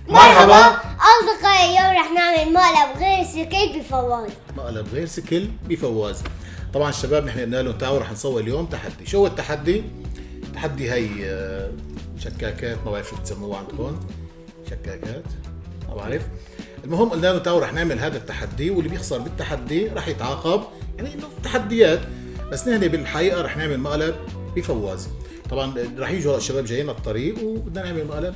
مرحبا أصدقائي، اليوم رح نعمل مقلب غير سكيل بفواز. مقلب غير سكل بفواز. طبعا الشباب نحن قلنا لهم تعالوا رح نسوي اليوم تحدي. شو هو التحدي؟ التحدي هي شكاكات، ما بعرف شو بتسموها عندكم، شكاكات ما بعرف. المهم قلنا لهم تعالوا رح نعمل هذا التحدي، واللي بيخسر بالتحدي رح يتعاقب، يعني انه تحديات. بس نحن بالحقيقه رح نعمل مقلب بفواز. طبعا رح يجوا الشباب جايين على الطريق وبدنا نعمل مقلب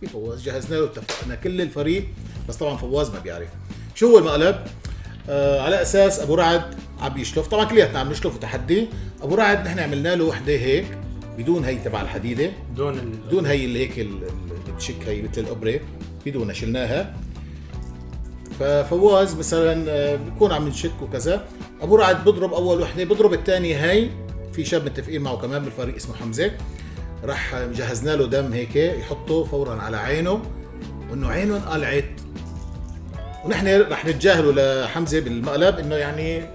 بفواز. جهزنا له، اتفقنا كل الفريق، بس طبعا فواز ما بيعرف شو هو المقلب. على اساس ابو رعد عم يشلف، طبعا كلياتنا عم نشلف تحدي. ابو رعد نحن عملنا له وحده هيك بدون هي تبع الحديده، بدون هي اللي هيك اللي بتشك هي مثل الابره، بدونها شلناها. ففواز مثلا بيكون عم نشك وكذا. ابو رعد بضرب اول وحده، بضرب الثانيه. هي في شاب متفقين معه كمان بالفريق اسمه حمزه، راح جهزنا له دم هيك يحطه فورا على عينه، وانه عينه انقلعت. ونحن رح نتجاهله لحمزه بالمقلب انه يعني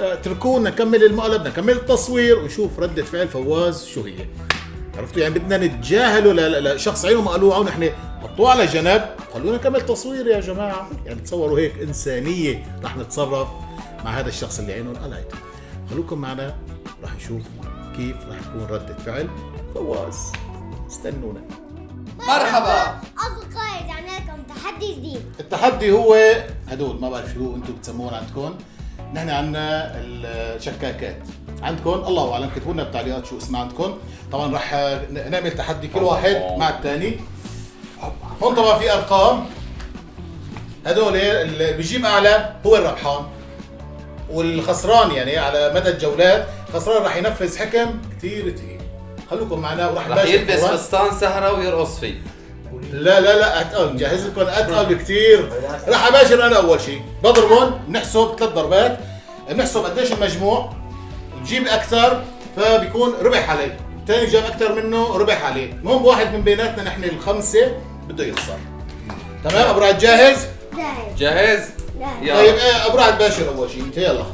اتركونا نكمل المقلب، نكمل التصوير ونشوف ردة فعل فواز شو هي. عرفتوا؟ يعني بدنا نتجاهله لشخص عينه مقلوعه ونحن حطوه على جنب، خلونا نكمل تصوير يا جماعه. يعني تصوروا هيك انسانيه رح نتصرف مع هذا الشخص اللي عينه انقلعت. خلوكم معنا رح نشوف كيف رح تكون ردة فعل فواز. استنونا. مرحبا أصدقائي، رجعنا لكم تحدي جديد. التحدي هو هدول، ما بعرف شو انتم بتسموهم عندكم. نحن عندنا الشكاكات، عندكم الله اعلم، كتبوا لنا بالتعليقات شو اسمها عندكم. طبعا رح نعمل تحدي كل واحد مع الثاني. هون طبعا في ارقام، هدول اللي بيجيب اعلى هو الربحان، والخسران يعني على مدى الجولات الخسران رح ينفذ حكم كثير ثقيل. خلوكم معنا ورح رح يلبس فستان سهرة ويرقص فيه. لا اتقل، مجهز لكم اتقل بكثير. رح اباشر انا اول شيء، بضربهم، بنحسب 3 ضربات، بنحسب قديش المجموع، بجيب اكثر فبيكون ربح علي، الثاني جاب اكثر منه ربح عليه. المهم بواحد من بيناتنا نحن الخمسه بده يخسر. تمام؟ ابو رعد جاهز؟ جاهز؟ لا. طيب ابو رعد باشر اول شيء، انت يلا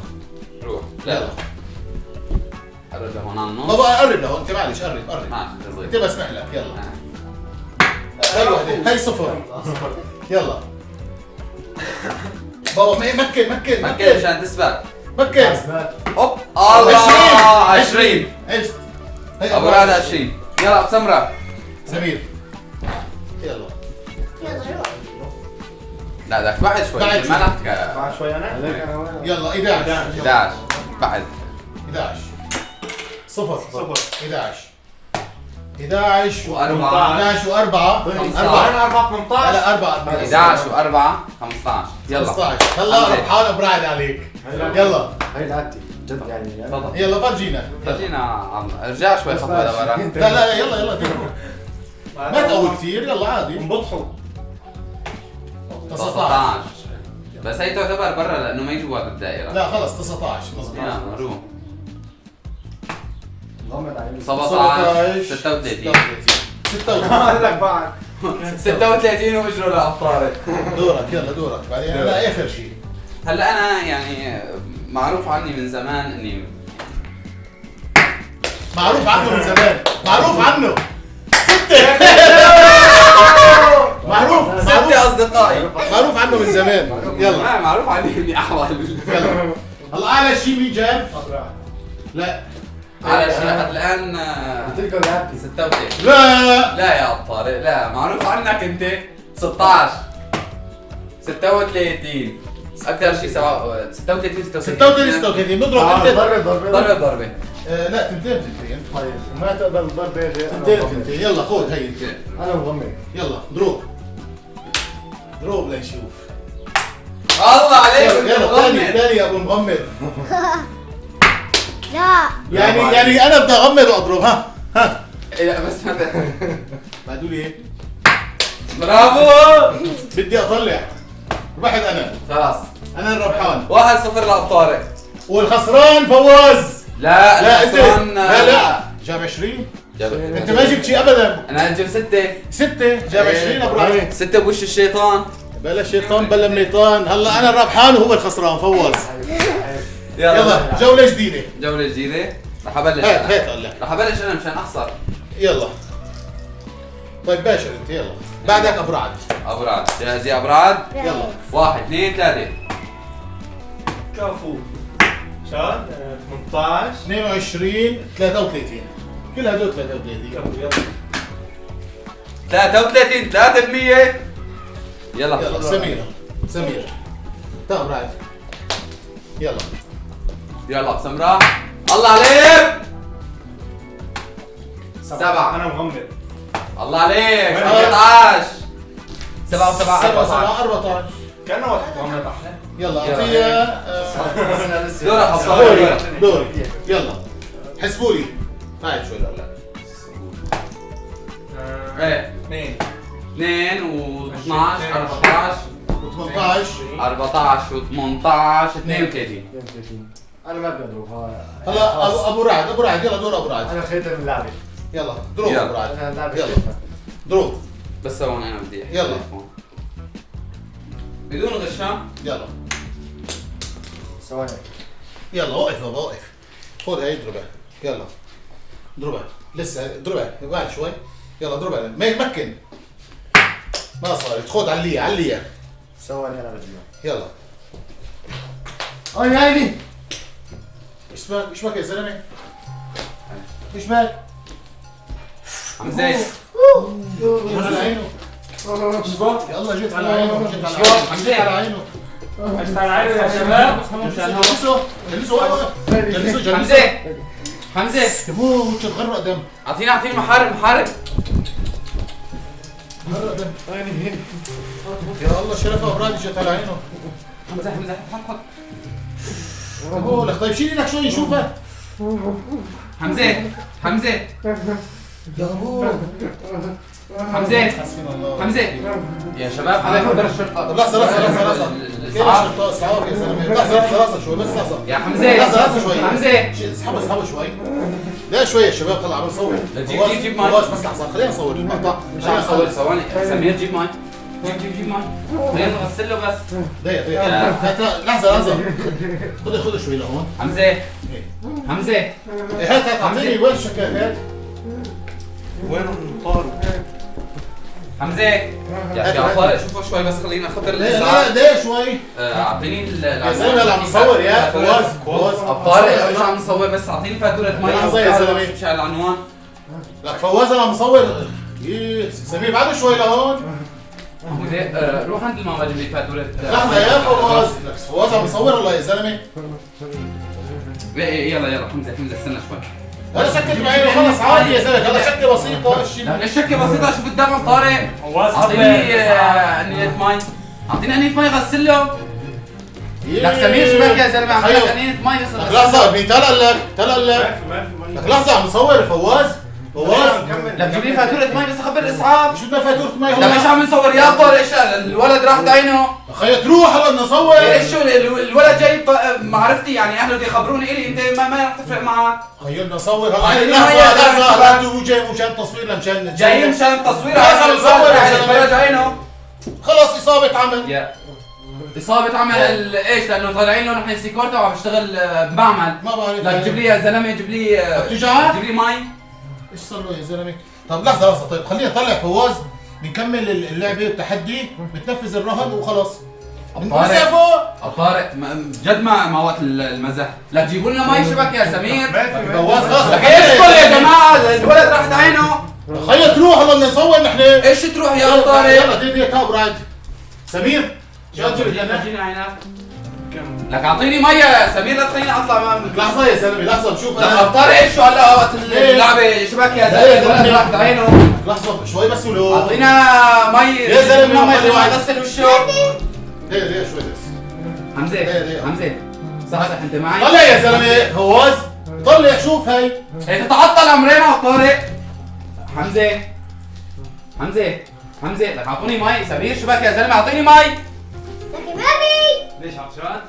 روح. يلا. قرب لهون على النص. بابا قرب له انت، معلش قرب ماشي انت، صغير. بسمح لك. يلا هاي وحده، هاي صفر. يلا بابا مكن مكة مشان تثبت. مكن. هوب الله 20. عشت. ابو رعد 20. يلا ابو سمرة. سمير يلا. يلا روح. لا بدك بعد شوي، بعد ما لك بعد شوي انا يلا 11 11 بعد 11 صفر 11 وأربعة. 11 و4 4 18 لا 4 11 و4 15. يلا 15. هلا ربحان ابراهيم عليك. يلا هي لعبتي جد يعني تفضل. يلا فرجينا. خلينا ارجع شوي خطوة لورا. لا يلا ما تقوي كثير، يلا عادي. انبطحوا 19. بس هي تعتبر برا لانه ما جوا بالدائرة. لا خلص 19 مظبوط. يلا روح. غمض عليك 17 36 قال لك بعد 36 واجروا لأبطالك. دورك يلا دورك بعدين انا اخر شيء. هلا انا يعني معروف عني من زمان اني معروف عنه من زمان، معروف عنه 6 ستة اصدقائي. معروف عنه من زمان. يلا ما معروف عني اني احول. يلا هلا اعلى شيء مين جاب؟ لا على شيء لحد الان قلت لكم لعبتي 36. لا لا يا ابو طارق لا، معروف عنك انت 16 36 اكثر شيء 36 36 نضرب انت. ضربة لا تنتين طيب وما تقبل ضربه غير تنتين. يلا خذ هي انت. انا مغمض يلا ضروب لنشوف. الله عليك. يلا ثاني يا ابو مغمض. لا. يعني انا بدي اغمض واضرب. ها لا بس ما تقول ايه؟ برافو. بدي اطلع. ربحت انا خلاص الربحان 1-0 لأبو طارق. والخسران فواز. لا انت الخسران لا جاب 20. انت ما جبت شيء ابدا. انا اجيب 6 جاب 20 ابراهيم. 6 بوش الشيطان. بلا شيطان بلا ميطان. هلا انا الربحان وهو الخسران فواز. يلا جولة جديدة. جولة جديدة. رح ابلش هات قال لك. رح ابلش انا مشان اخسر. يلا طيب باشر انت يلا. بعدك ابو رعد. ابو رعد جاهز يا ابو رعد؟ يلا 1 2 3. كفو شاد 18 22 33 كل هدول 33. كفو يلا 33 3%. يلا يلا سمير تعال ابو رعد. يلا يلا بسمراء الله عليك. 7 انا مغمض الله عليك. 14 7 و7 14. 14 كانه واحد مغمض احلى يلا يلا. اعطيها دورك حصان. دوري يلا حسبوا لي. هاي شوي لا ايه 2 و12 14 و18 14 و18 32. انا ما بدي اضرب هلا ابو رعد يلا دور ابو رعد. انا خيتها من اللعبه يلا دروب يلا. ابو رعد. انا اللعبه يلا خيتها دروب بس هون انا بدي احكي يلا. بدون غشام. يلا ثواني يلا وقف بابا وقف. خذ هاي اضربها يلا اضربها لسه اضربها بعد شوي. يلا اضربها مكن ما صارت. خذ عليها ثواني انا بجيبها يلا. اي عيني ايش بك يا زلمه؟ ايش بك؟ حمزه جيت على عينه. يلا جيت على عينه. جيت على عينه. جيت على عينه. تعال عيني يا شباب جلسوا وقف. جلسوا حمزه شوفوه وش تغرق دم. اعطيني محارب غرق دم. يا الله شرفها ابراهيم جت على عينه. حمزه حط بقول لك طيب شيل لك شوي نشوفها. حمزه يا ابوه حمزه حسبنا الله. حمزه يا شباب حدا يخبر الشرطه. طب لحظه كيف الشرطه اسعاف يا زلمه؟ لحظه شوي بس لحظه. يا حمزه لحظه شوي. حمزه اسحبوا شوي. لا شوي يا شباب طلع عم نصور. جيب ماي. فواز بس لحظه خلينا نصور المقطع. مش عم نصور ثواني. سمير جيب ماي. جيب ماي. خلينا نغسل له بس. دقيقه لحظه خذ شوي لهون. حمزه هات اعطيني وين الشكاكات؟ وين طاروا حمزه يا طارق شوفوا شوي بس خلينا اخبر لا الاسعاف. ليه شوي؟ اعطيني يا زلمه اللي عم نصور يا فواز طارق مش عم نصور بس اعطيني فاتوره مي لحظة يا زلمة. مش على العنوان. لك فواز انا عم نصور. سمير بعده شوي لهون. محمود روح عند الماما جيب لي فاتوره. لحظه يا فواز. لك فواز عم نصور والله يا زلمه. يلا حمزه استنى شوي. انا شكت بعينه خلص عادي يا زلمه. هذا شكه بسيطه. لا الشكه بسيطه شوف الدم طارق. اعطيني انية مي. اعطيني انية مي غسل له. لك سمير شبك يا زلمه عم لك انية مي بس لك لحظه ابني لك لك لحظه عم نصور فواز. لك جيب لي فاتوره مي بس اخبر الاسعاف. شو بدنا فاتوره مي لا مش عم نصور يا طارق. ايش الولد راحت عينه. خيي تروح هلا بدنا نصور. ايش شو الولد جاي معرفتي يعني اهله بده يخبروني الي انت ما رح تفرق معك. خيي بدنا نصور هلا. عيني لحظه انتوا جاي مشان التصوير لا مشان جايين مشان التصوير. لازم نصور يا زلمة. فرج عينه. خلص اصابه عمل. يا إصابة عمل ايش؟ لأنه طالعين له نحن سيكورتا وعم بشتغل بمعمل. ما بعرف. لا جيب لي يا زلمة جيب لي بتجعل؟ جيب لي مي. ايش صار له يا زلمه؟ طب لحظه طيب خلينا نطلع فواز بنكمل اللعبه والتحدي بتنفذ الرهن وخلاص. طارق أو طارق جد ما وقت المزح. لا تجيبوا لنا مي شبك يا سمير. فواز خلص اسكت يا جماعة الولد راحت عينه. خيي تروح هلا بدنا نصور نحن. ايش تروح يا طارق؟ يلا دي تاب رايد. سمير شو جبت جينا عينك. لك اعطيني مي يا سمير لا تخليني اطلع. لحظه يا زلمه لحظه بشوف لا طارق ايش شو هلا وقت اللعبة شبك يا زلمة الولد راحت عينه. لحظه شوي بس ولو اعطينا مي يا زلمة مي خلي واحد. غسل وشه. ليه شوي بس. حمزة صح انت معي؟ طلع يا زلمه فواز طلع شوف هي. هي تتعطل امرنا طارق. حمزة لك اعطوني مي. سمير شبك يا زلمة اعطيني مي. لكن مامي ليش عطشان؟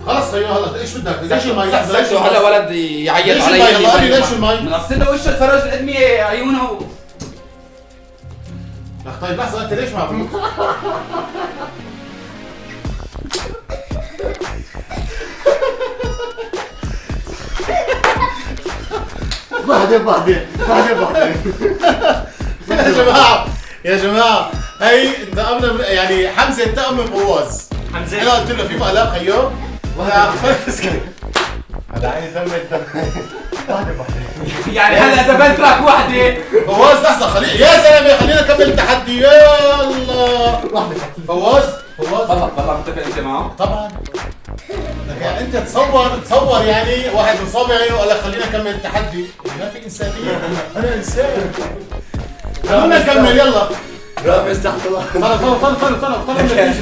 خلص هي هلا ايش بدك؟ ليش المي؟ سكتوا هلا ولد يعيط ليش علي. المي؟ هلا ليش المي؟ بنغسل له وشه تفرج الادمية عيونه. لك طيب لحظه انت ليش ما بقول؟ بعدين يا جماعه يا جماعه هي انتقمنا يعني حمزه انتقم من فواز. حمزه انا قلت له في مقلب خيو هذا عيني ثمت واحدة يعني هلا اذا بنترك وحده فواز لحظه يا زلمه خلينا نكمل التحدي يا الله. فواز والله متفق انت معه؟ طبعا لك يعني انت تصور يعني واحد مصابع عينه وقال لك خلينا نكمل التحدي. ما في انسانيه. انا انسان. خلينا نكمل يلا. رامز تحت الله. طلعوا النتيجه.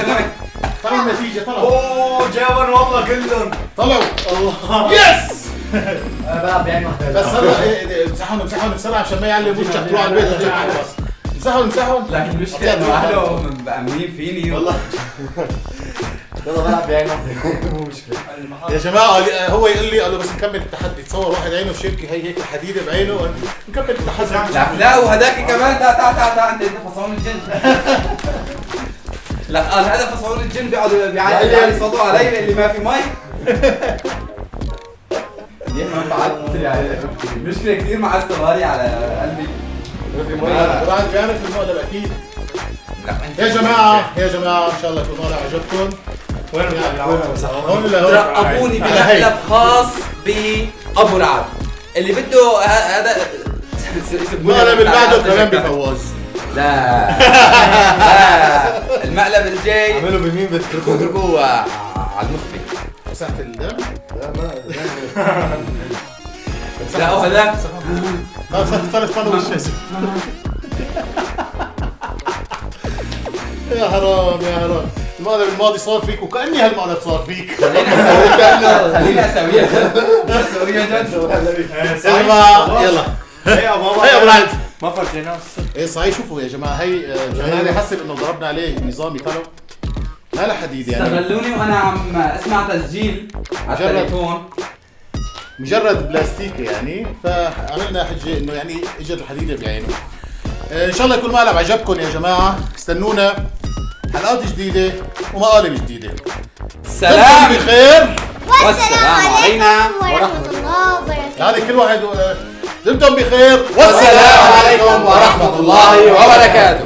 طلعوا النتيجه طلعوا. اوه جابن والله كلهم. طلعوا الله يس. انا بلعب بعين واحدة. بس هلا امسحهم بسرعه عشان ما يعلم وجهك تروح على البيت وتجيب امسحهم. لكن المشكله انه اهله مأمنين فيني والله يلا بلعب بعين واحدة مو مشكلة. يا جماعه هو يقول لي قال له بس نكمل التحدي. تصور واحد عينه في شركه هي هيك الحديده بعينه نكمل التحدي. لا وهداك كمان تعال انت فصعون الجن. لا قال هذا فصعون الجن بيقعدوا بيعلي صوته علي اللي ما في مي. دي ما فعلت يعني مشكله كثير مع استمراري على قلبي. بعد بيعرف المقلب اكيد. يا جماعه ان شاء الله يكون المقلب عجبكم. وين هون ولا هون؟ رقبوني بمقلب خاص بابو رعد اللي بده هذا المقلب اللي بعده كمان بفواز. لا المقلب الجاي عملوا بمين بتتركوا؟ اتركوه على المخفي. مسحت الدم؟ لا هذا طلعوا الشاشه. يا حرام المقلب الماضي صار فيك وكأني هالمقلب صار فيك. خليني اسويها جد. يا جماعه يلا هيا بابا هيا ابو العلد. ما فرجينا. ايه صحيح شوفوا يا جماعه هي جمال حسب انه ضربنا عليه نظام يطلع ما له حديد يعني استغلوني وانا عم اسمع تسجيل على مجرد. التليفون. مجرد بلاستيكي يعني فعملنا حجه انه يعني اجت الحديده بعينه. ان شاء الله يكون المقلب عجبكم يا جماعه. استنونا حلقات جديده ومقالب جديده. سلام بخير. والسلام علينا ورحمة الله وبركاته. هذه كل واحد دمتم بخير والسلام عليكم ورحمة الله وبركاته.